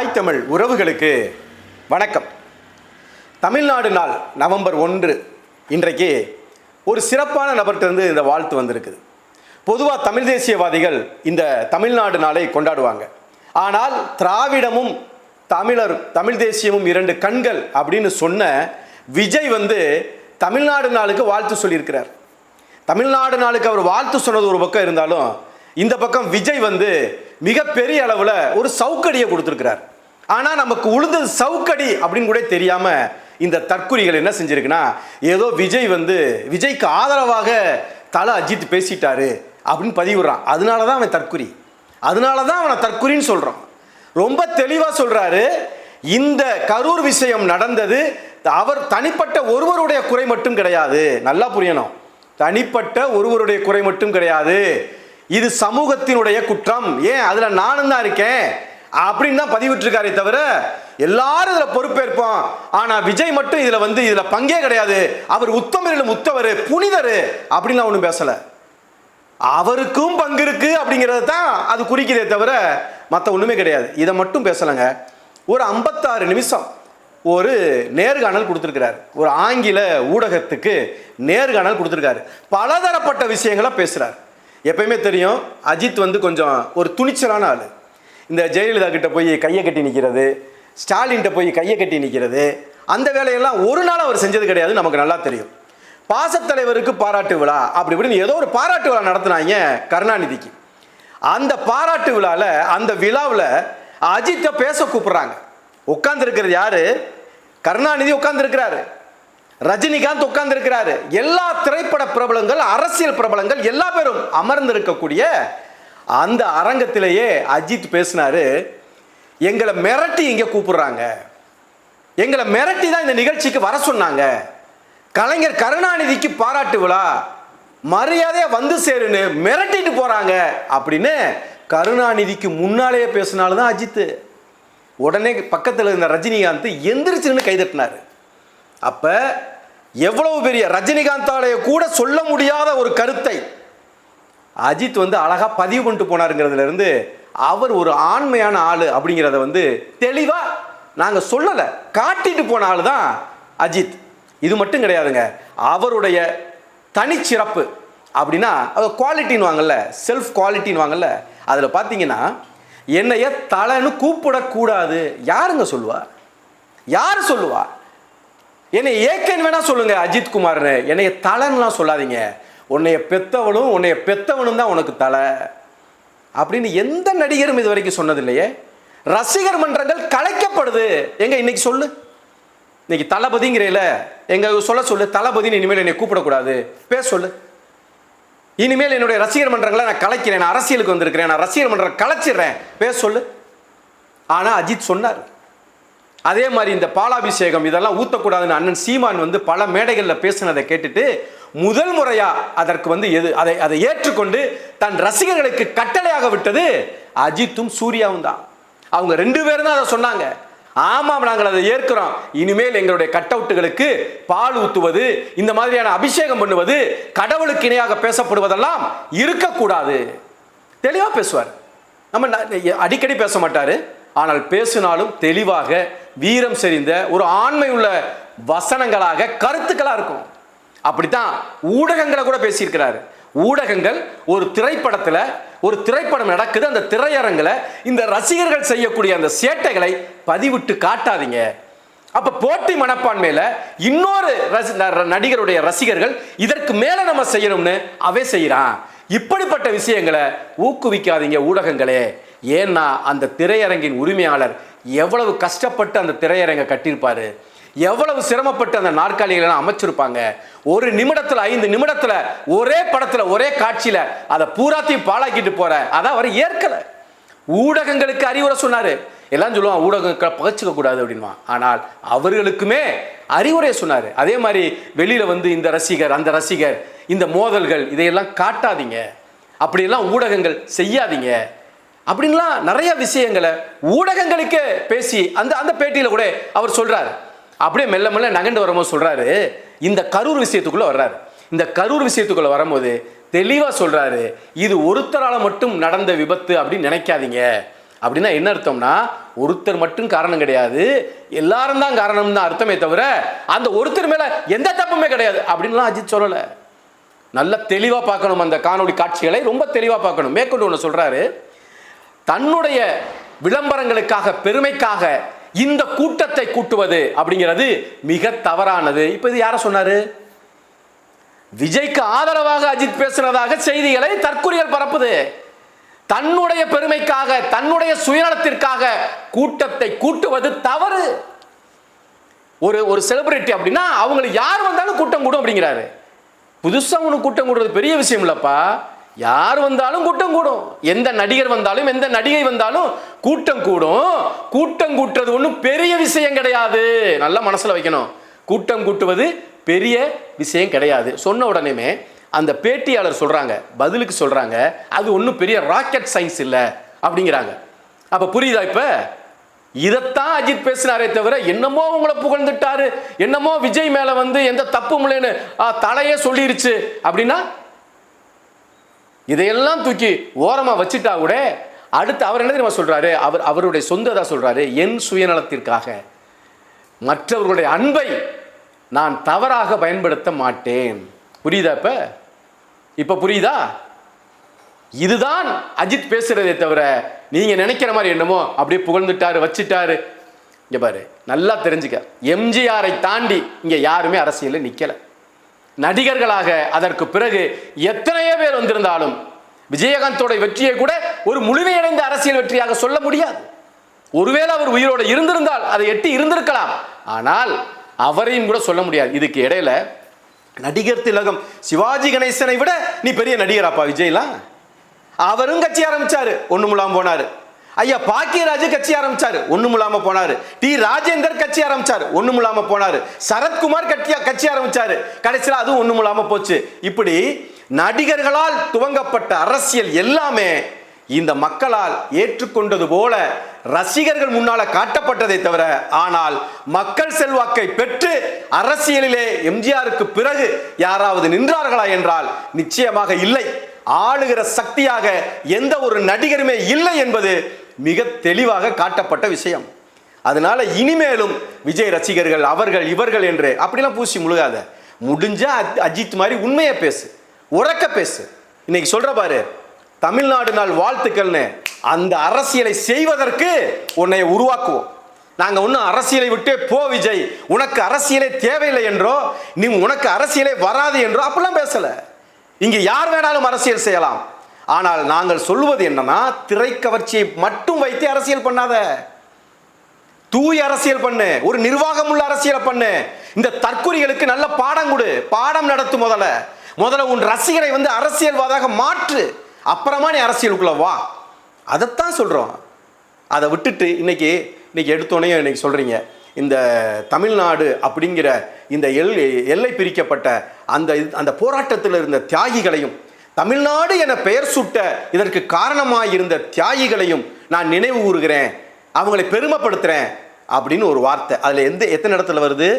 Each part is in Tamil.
தாய் தமிழ் உறவுகளுக்கு வணக்கம். தமிழ்நாடு நாள் நவம்பர் 1 இன்றைக்கு ஒரு சிறப்பான நபர்கிட்ட இந்த வாழ்த்து வந்திருக்குது. பொதுவாக தமிழ் தேசியவாதிகள் இந்த தமிழ்நாடு நாளை கொண்டாடுவாங்க. ஆனால் திராவிடமும் தமிழ் தேசியமும் இரண்டு கண்கள் அப்படின்னு சொன்ன விஜய் தமிழ்நாடு நாளுக்கு வாழ்த்து சொல்லியிருக்கிறார். தமிழ்நாடு நாளுக்கு அவர் வாழ்த்து சொன்னது ஒரு பக்கம் இருந்தாலும் இந்த பக்கம் விஜய் மிகப்பெரிய அளவில் ஒரு சவுக்கடியை கொடுத்துருக்கிறார். ஆனால் நமக்கு உளுந்தது சவுக்கடி அப்படின்னு கூட தெரியாம இந்த தற்குறிகள் என்ன செஞ்சிருக்குன்னா, ஏதோ விஜய்க்கு ஆதரவாக தல அஜித் பேசிட்டாரு அப்படின்னு பதிவிடுறான். அதனால தான் அவன் தற்குறி, அதனால தான் அவனை தற்குறின்னு சொல்றான். ரொம்ப தெளிவாக சொல்றாரு, இந்த கரூர் விஷயம் நடந்தது அவர் தனிப்பட்ட ஒருவருடைய குறை மட்டும் கிடையாது. நல்லா புரியணும், தனிப்பட்ட ஒருவருடைய குறை மட்டும் கிடையாது, இது சமூகத்தினுடைய குற்றம். ஏன் அதுல நானும் தான் இருக்கேன் அப்படின்னு தான் பதிவிட்டிருக்காரே தவிர எல்லாரும் இதுல பொறுப்பேற்போம். ஆனா விஜய் மட்டும் இதுல பங்கே கிடையாது, அவர் உத்தமரிலும் உத்தவர், புனிதர் அப்படின்னு ஒன்றும் பேசல. அவருக்கும் பங்கு இருக்கு அப்படிங்கிறது தான் அது குறிக்கிறதே தவிர மற்ற ஒண்ணுமே கிடையாது. இதை மட்டும் பேசலங்க. ஒரு 56 நிமிஷம் ஒரு நேர்காணல் கொடுத்துருக்கிறார். ஒரு ஆங்கில ஊடகத்துக்கு நேர்காணல் கொடுத்துருக்காரு. பலதரப்பட்ட விஷயங்களை பேசுறார். எப்பயுமே தெரியும், அஜித் கொஞ்சம் ஒரு துணிச்சலான ஆள். இந்த ஜெயலலிதா கிட்ட போய் கையை கட்டி நிற்கிறது, ஸ்டாலின்கிட்ட போய் கையை கட்டி நிற்கிறது, அந்த வேலையெல்லாம் ஒரு நாள் அவர் செஞ்சது கிடையாது. நமக்கு நல்லா தெரியும். பாசத்தலைவருக்கு பாராட்டு விழா அப்படி இப்படின்னு ஏதோ ஒரு பாராட்டு விழா நடத்தினாங்க கருணாநிதிக்கு. அந்த பாராட்டு விழாவில் அந்த விழாவில் அஜித்தை பேச கூப்பிடுறாங்க. உட்கார்ந்து இருக்கிறது யாரு? கருணாநிதி உட்கார்ந்து இருக்கிறாரு, ரஜினிகாந்த் உட்கார்ந்து இருக்கிறாரு, எல்லா திரைப்பட பிரபலங்கள், அரசியல் பிரபலங்கள் எல்லா பேரும் அமர்ந்து இருக்கக்கூடிய அந்த அரங்கத்திலேயே அஜித் பேசினாரு. எங்களை மிரட்டி இங்க கூப்பிடுறாங்க, எங்களை மிரட்டி தான் இந்த நிகழ்ச்சிக்கு வர சொன்னாங்க. கலைஞர் கருணாநிதிக்கு பாராட்டு விழா, மரியாதையா சேருன்னு மிரட்டிட்டு போறாங்க அப்படின்னு கருணாநிதிக்கு முன்னாலேயே பேசினால்தான் அஜித். உடனே பக்கத்தில் இருந்த ரஜினிகாந்த் எந்திரிச்சுன்னு கைதட்டினார். அப்ப எவ்வளவு பெரிய ரஜினிகாந்தாலேயே கூட சொல்ல முடியாத ஒரு கருத்தை அஜித் அழகா பதிவு பண்ணிட்டு போனாருங்கிறதுல இருந்து அவர் ஒரு ஆண்மையான ஆளு அப்படிங்கிறத தெளிவா நாங்க சொல்லல, காட்டிட்டு போன ஆளு தான் அஜித். இது மட்டும் கிடையாதுங்க, அவருடைய தனிச்சிறப்பு அப்படின்னா குவாலிட்டின்னு வாங்கல்ல, செல்ஃப் குவாலிட்டின்னு வாங்கல்ல, அதுல பாத்தீங்கன்னா என்னைய தலைன்னு கூப்பிடக்கூடாது. யாருங்க சொல்லுவா? யாரு சொல்லுவா? என்னை ஏக்கன் வேணா சொல்லுங்க அஜித் குமார்னு, என்னைய தலைன்னுலாம் சொல்லாதீங்க. உன்னைய பெத்தவனும் தான் உனக்கு தலை அப்படின்னு எந்த நடிகரும் இது வரைக்கும் சொன்னது இல்லையே. ரசிகர் மன்றங்கள் கலைக்கப்படுது. எங்க இன்னைக்கு சொல்லு, இன்னைக்கு தளபதிங்கிறீல, எங்க சொல்லு தளபதினு இனிமேல் என்னை கூப்பிடக்கூடாது பேச சொல்லு. இனிமேல் என்னுடைய ரசிகர் மன்றங்களை நான் கலைக்கிறேன், நான் அரசியலுக்கு வந்திருக்கிறேன், நான் ரசிகர் மன்றம் கலைச்சிடுறேன் பேச சொல்லு. ஆனா அஜித் சொன்னார். அதே மாதிரி இந்த பாலாபிஷேகம் இதெல்லாம் ஊத்தக்கூடாதுன்னு அண்ணன் சீமான் பல மேடைகளில் பேசினதை கேட்டுட்டு முதல் முறையா அதற்கு அதை ஏற்றுக்கொண்டு தன் ரசிகர்களுக்கு கட்டளையாக விட்டது அஜித்தும் சூர்யாவும் தான். அவங்க 2 பேரும் தான் அதை சொன்னாங்க. ஆமாம், நாங்கள் அதை ஏற்கிறோம். இனிமேல் எங்களுடைய கட் அவுட்டுகளுக்கு பால் ஊத்துவது, இந்த மாதிரியான அபிஷேகம் பண்ணுவது, கடவுளுக்கு இணையாக பேசப்படுவதெல்லாம் இருக்கக்கூடாது. தெளிவா பேசுவார். நம்ம அடிக்கடி பேச மாட்டாரு, ஆனால் பேசினாலும் தெளிவாக வீரம் செறிந்த ஒரு ஆண்மை உள்ள வசனங்களாக கருத்துக்களா இருக்கும். அப்படித்தான் ஊடகங்களை கூட பேசியிருக்கிறாரு. ஊடகங்கள் ஒரு திரைப்படத்துல ஒரு திரைப்படம் நடக்குது, அந்த திரையரங்குல இந்த ரசிகர்கள் செய்யக்கூடிய அந்த சேட்டைகளை பதிவிட்டு காட்டாதீங்க. அப்ப போட்டி மனப்பான்மையில இன்னொரு நடிகருடைய ரசிகர்கள் இதற்கு மேல நம்ம செய்யணும்னு அவே செய்யறான். இப்படிப்பட்ட விஷயங்களை ஊக்குவிக்காதீங்க ஊடகங்களே. ஏன்னா அந்த திரையரங்கின் உரிமையாளர் எவ்வளவு கஷ்டப்பட்டு அந்த திரையரங்கை கட்டியிருப்பாரு, எவ்வளவு சிரமப்பட்டு அந்த நாற்காலிகளை அமைச்சிருப்பாங்க. ஒரு நிமிடத்துல 5 நிமிடத்துல ஒரே படத்துல ஒரே காட்சியில அதை பூராத்தையும் பாழாக்கிட்டு போற அதான் அவர் ஏற்கல. ஊடகங்களுக்கு அறிவுரை சொன்னாரு. எல்லாம் சொல்லுவான் ஊடகங்களை பகச்சுக்க கூடாது அப்படின்வான், ஆனால் அவர்களுக்குமே அறிவுரை சொன்னாரு. அதே மாதிரி வெளியில இந்த ரசிகர் அந்த ரசிகர் இந்த மோதல்கள் இதையெல்லாம் காட்டாதீங்க, அப்படியெல்லாம் ஊடகங்கள் செய்யாதீங்க அப்படின்லாம் நிறைய விஷயங்களை ஊடகங்களுக்கே பேசி அந்த பேட்டியில கூட அவர் சொல்றாரு. அப்படியே மெல்ல மெல்ல நகண்டு வரும்போது சொல்றாரு, இந்த கரூர் விஷயத்துக்குள்ள வர்றாரு. இந்த கரூர் விஷயத்துக்குள்ள வரும்போது தெளிவா சொல்றாரு, இது ஒருத்தரால மட்டும் நடந்த விபத்து அப்படின்னு நினைக்காதீங்க. அப்படின்னா என்ன அர்த்தம்னா ஒருத்தர் மட்டும் காரணம் கிடையாது, எல்லாரும் தான் காரணம் தான் அர்த்தமே தவிர அந்த ஒருத்தர் மேல எந்த தப்புமே கிடையாது அப்படின்லாம் அஜித் சொல்லல. நல்ல தெளிவா பார்க்கணும், அந்த காணொளி காட்சிகளை ரொம்ப தெளிவா பார்க்கணும். மேற்கொண்டு ஒன்று சொல்றாரு, தன்னுடைய விளம்பரங்களுக்காக பெருமைக்காக இந்த கூட்டத்தை கூட்டுவது அப்படிங்கிறது மிக தவறானது. இப்ப இது யார சொன்னாரு? விஜய்க்கு ஆதரவாக அஜித் பேசுறதாக செய்திகளை தற்குறிகள் பரப்புது. தன்னுடைய பெருமைக்காக தன்னுடைய சுயநலத்திற்காக கூட்டத்தை கூட்டுவது தவறு. ஒரு செலிபிரிட்டி அப்படின்னா அவங்களுக்கு யார் வந்தாலும் கூட்டம் கூடும் அப்படிங்கிறாரு. புதுசா ஒன்று கூட்டம் கூடுறது பெரிய விஷயம் இல்லப்பா. யார் வந்தாலும் கூட்டம் கூடும், எந்த நடிகர் வந்தாலும் எந்த நடிகை வந்தாலும் கூட்டம் கூடும். கூட்டம் கூட்டுறது ஒன்றும் பெரிய விஷயம் கிடையாது, நல்லா மனசுல வைக்கணும். கூட்டம் கூட்டுவது பெரிய விஷயம் கிடையாது. சொன்ன உடனே அந்த பேட்டியாளர் சொல்றாங்க, பதிலுக்கு சொல்றாங்க, அது ஒன்றும் பெரிய ராக்கெட் சயின்ஸ் இல்லை அப்படிங்கிறாங்க. அப்ப புரியுதா? இப்ப இதைத்தான் அஜித் பேசினாரே தவிர என்னமோ உங்களை புகழ்ந்துட்டாரு, என்னமோ விஜய் மேல எந்த தப்பும் இல்லைன்னு தலையே சொல்லிருச்சு அப்படின்னா இதையெல்லாம் தூக்கி ஓரமா வச்சுட்டா கூட அடுத்து அவர் என்ன தெரியுமா சொல்றாரு? அவருடைய சொந்ததா சொல்றாரு, என் சுயநலத்திற்காக மற்றவர்களுடைய அன்பை நான் தவறாக பயன்படுத்த மாட்டேன். புரியுதா? இப்ப புரியுதா? இதுதான் அஜித் பேசுறதே தவிர நீங்க நினைக்கிற மாதிரி என்னமோ அப்படியே புகழ்ந்துட்டாரு வச்சுட்டாரு. இங்க பாரு, நல்லா தெரிஞ்சுக்க, எம்ஜிஆரை தாண்டி இங்க யாருமே அரசியலில் நிக்கல. நடிகர்களாக அதற்கு பிறகு எத்தனையோ பேர் வந்திருந்தாலும் விஜயகாந்தோட வெற்றியை கூட ஒரு முழுமையடைந்த அரசியல் வெற்றியாக சொல்ல முடியாது. ஒருவேளை அவர் உயிரோடு இருந்திருந்தால் அதை எட்டி இருந்திருக்கலாம், ஆனால் அவரையும் கூட சொல்ல முடியாது. இதுக்கு இடையில நடிகர் திலகம் சிவாஜி கணேசனை விட நீ பெரிய நடிகராப்பா விஜய்லாம். அவரும் கட்சி ஆரம்பிச்சாரு, ஒண்ணுமில்லாம போனாரு. ஐயா பாக்கியராஜ் கட்சி ஆரம்பிச்சாரு, ஒண்ணுமில்லாம போனாரு. டி ராஜேந்தர் கட்சி ஆரம்பிச்சாரு, ஒண்ணுமில்லாம போனாரு. சரத்குமார் கட்சி ஆரம்பிச்சாரு, கடைசியில் அதுவும் ஒண்ணுமில்லாம போச்சு. இப்படி நடிகர்களால் துவங்கப்பட்ட அரசியல் எல்லாமே இந்த மக்களால் ஏற்றுக்கொண்டது போல ரசிகர்கள் முன்னால காட்டப்பட்டதை தவிர, ஆனால் மக்கள் செல்வாக்கை பெற்று அரசியலிலே எம்ஜிஆருக்கு பிறகு யாராவது நின்றார்களா என்றால் நிச்சயமாக இல்லை. ஆளுகிற சக்தியாக எந்த ஒரு நடிகருமே இல்லை என்பது மிக தெளிவாக காட்டப்பட்ட விஷயம். அதனால இனிமேலும் விஜய் ரசிகர்கள் அவர்கள் இவர்கள் என்று அப்படிலாம் பூசி முழுகாத. முடிஞ்சா அஜித் மாதிரி உண்மையை பேசு, உறக்க பேசு. இன்னைக்கு சொல்ற பாரு, தமிழ்நாடு நாள் வாழ்த்துக்கள்னு அந்த அரசியலை செய்வதற்கு உன்னை உருவாக்குவோம். நாங்க ஒன்னும் அரசியலை விட்டே போ விஜய், உனக்கு அரசியலே தேவையில்லை என்றோ நீ உனக்கு அரசியலே வராது என்றோ அப்படிலாம் பேசல. இங்க யார் வேணாலும் அரசியல் செய்யலாம். ஆனால் நாங்கள் சொல்வது என்னன்னா, திரைக்கவர்ச்சியை மட்டும் வைத்து அரசியல் பண்ணாத, தூய அரசியல் பண்ணு, ஒரு நிர்வாகம் உள்ள அரசியல் பண்ணு. இந்த தற்குறிகளுக்கு நல்ல பாடம் கொடு, பாடம் நடத்து. முதல்ல உன் ரசிகரை அரசியல்வாதாக மாற்று, அப்புறமா நீ அரசியலுக்குள்ள வா. அதைத்தான் சொல்றோம். அதை விட்டுட்டு இன்னைக்கு எடுத்தோடனே இன்னைக்கு சொல்றீங்க, இந்த தமிழ்நாடு அப்படிங்கிற இந்த எல்லை பிரிக்கப்பட்ட அந்த போராட்டத்தில் இருந்த தியாகிகளையும், தமிழ்நாடு என பெயர் சூட்ட இதற்கு காரணமாயிருந்த தியாகிகளையும் நான் நினைவு கூறுகிறேன், அவங்களை பெருமைப்படுத்துறேன் அப்படின்னு ஒரு வார்த்தை. அதுல எத்தனை இடத்துல வருது?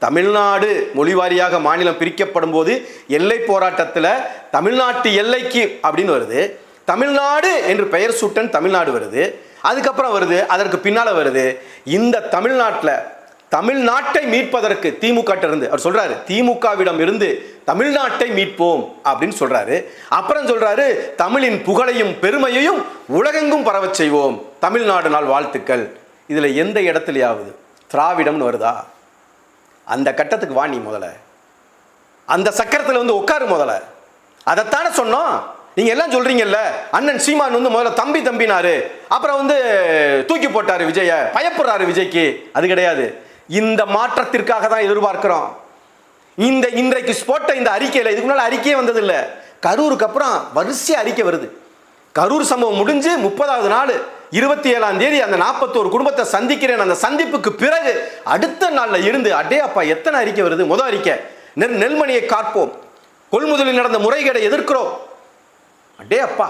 தமிழ்நாடு மொழிவாரியாக மாநிலம் பிரிக்கப்படும் போது எல்லை போராட்டத்தில் தமிழ்நாட்டு எல்லைக்கு அப்படின்னு வருது. தமிழ்நாடு என்று பெயர் சூட்டன் தமிழ்நாடு வருது. அதுக்கப்புறம் வருது, அதற்கு பின்னால வருது இந்த தமிழ்நாட்டை மீட்பதற்கு திமுக இருந்து அவர் சொல்றாரு, திமுகவிடம் இருந்து தமிழ்நாட்டை மீட்போம் அப்படின்னு சொல்றாரு. அப்புறம் சொல்றாரு, தமிழின் புகழையும் பெருமையையும் உலகெங்கும் பரவச் செய்வோம், தமிழ்நாடு நாள் வாழ்த்துக்கள். இதுல எந்த இடத்துலயாவது திராவிடம்னு வருதா? அந்த கட்டத்துக்கு வா நீ, முதல்ல அந்த சக்கரத்தில் உட்காரு. முதல்ல அதைத்தானே சொன்னோம். நீங்க எல்லாம் சொல்றீங்கல்ல, அண்ணன் சீமான் முதல்ல தம்பி தம்பினாரு, அப்புறம் தூக்கி போட்டாரு விஜய, பயப்படுறாரு விஜய்க்கு. அது கிடையாது. இந்த மாற்றத்திற்காக தான் எதிர்பார்க்கிறோம். இன்றைக்கு போட்ட இந்த அறிக்கையில, இதுக்கு முன்னால அறிக்கையே வந்தது இல்லை. கரூருக்கு அப்புறம் வரிசை அறிக்கை வருது. கரூர் சம்பவம் முடிஞ்சு 30வது நாள் 27ஆம் தேதி அந்த 41 குடும்பத்தை சந்திக்கிறேன். அந்த சந்திப்புக்கு பிறகு அடுத்த நாள்ல இருந்து அடே அப்பா எத்தனை அறிக்கை வருது. முதல் அறிக்கை, நெல்மணியை காப்போம், கொள்முதலில் நடந்த முறைகேடை எதிர்க்கிறோம். அடே அப்பா,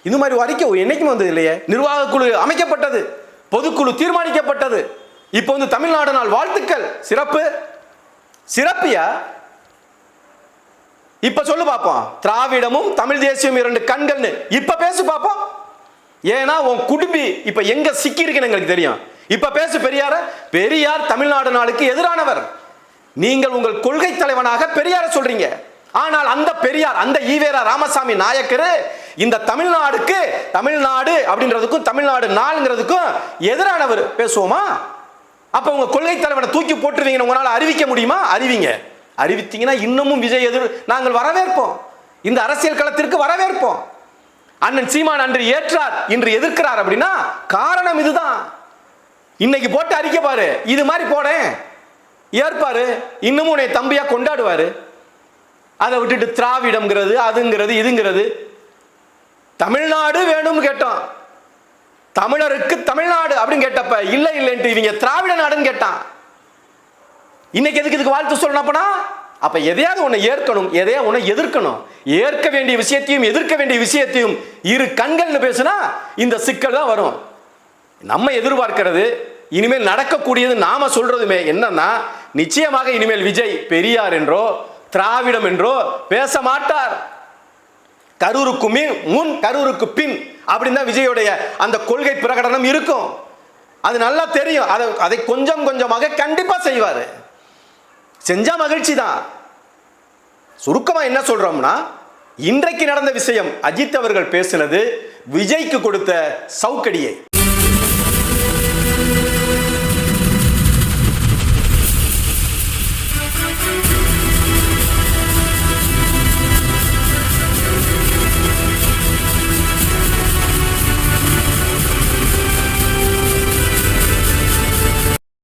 இது மாதிரி ஒரு அறிக்கை என்னைக்கும் வந்தது இல்லையே. நிர்வாக குழு அமைக்கப்பட்டது, பொதுக்குழு தீர்மானிக்கப்பட்டது. இப்போ தமிழ்நாடு நாள் வாழ்த்துக்கள் சிறப்பியா. இப்ப சொல்லு பாப்போம், திராவிடமும் தமிழ் தேசியம் இரண்டு கண்கள்னு இப்ப பேசு பாப்போம். ஏன்னா உன் குடும்பி இப்ப எங்க சிக்கி இருக்குன்னு எங்களுக்கு தெரியும். இப்ப பேசு பெரியார. பெரியார் தமிழ்நாடு நாளுக்கு எதிரானவர். நீங்கள் உங்கள் கொள்கை தலைவனாக பெரியார சொல்றீங்க. ஆனால் அந்த பெரியார், அந்த ஈவேரா ராமசாமி நாயக்கர் இந்த தமிழ்நாடுக்கு, தமிழ்நாடு அப்படின்றதுக்கும் தமிழ்நாடு நாளுங்கிறதுக்கும் எதிரானவர். பேசுவோமா? அப்ப உங்க கொள்கை தலைவனை தூக்கி போட்டுருவீங்க, உங்களால அறிவிக்க முடியுமா? அறிவிங்க. அறிவித்தீங்கன்னா இன்னமும் விஜய் நாங்கள் வரவேற்போம். இந்த அரசியல் களத்திற்கு வரவேற்போம். அண்ணன் சீமான் அன்று ஏற்றார், இன்று எதிர்க்கிறார் அப்படின்னா காரணம் இதுதான். இன்னைக்கு போட்டு அறிக்கை பாரு, இது மாதிரி போடேன் ஏற்பாரு, இன்னமும் உன்னை தம்பியா கொண்டாடுவாரு. அதை விட்டுட்டு திராவிடம்ங்கிறது, அதுங்கிறது, இதுங்கிறது. தமிழ்நாடு வேணும்னு கேட்டோம், தமிழருக்கு தமிழ்நாடு அப்படின்னு கேட்டப்ப இல்ல இல்லைன்ட்டு இவங்க திராவிட நாடுன்னு கேட்டான். இன்னைக்கு எதுக்கு இதுக்கு வாழ்த்து சொல்லணும்னா, அப்ப எதையாவது உன்னை ஏற்கணும், எதையாவது உன்னை எதிர்க்கணும். ஏற்க வேண்டிய விஷயத்தையும் எதிர்க்க வேண்டிய விஷயத்தையும் இரு கண்கள்னு பேசுனா இந்த சிக்கல் தான் வரும். நம்ம எதிர்பார்க்கிறது, இனிமேல் நடக்கக்கூடியது நாம சொல்றதுமே என்னன்னா, நிச்சயமாக இனிமேல் விஜய் பெரியார் என்றோ திராவிடம் என்றோ பேச மாட்டார். கரூருக்கு முன் கரூருக்கு பின் அப்படின்னு தான் விஜயோடைய அந்த கொள்கை பிரகடனம் இருக்கும். அது நல்லா தெரியும். அதை கொஞ்சம் கொஞ்சமாக கண்டிப்பா செய்வாரு. செஞ்சா மகிழ்ச்சி தான். சுருக்கமா என்ன சொல்றோம்னா, இன்றைக்கு நடந்த விஷயம், அஜித் அவர்கள் பேசினது விஜய்க்கு கொடுத்த சவுக்கடியை.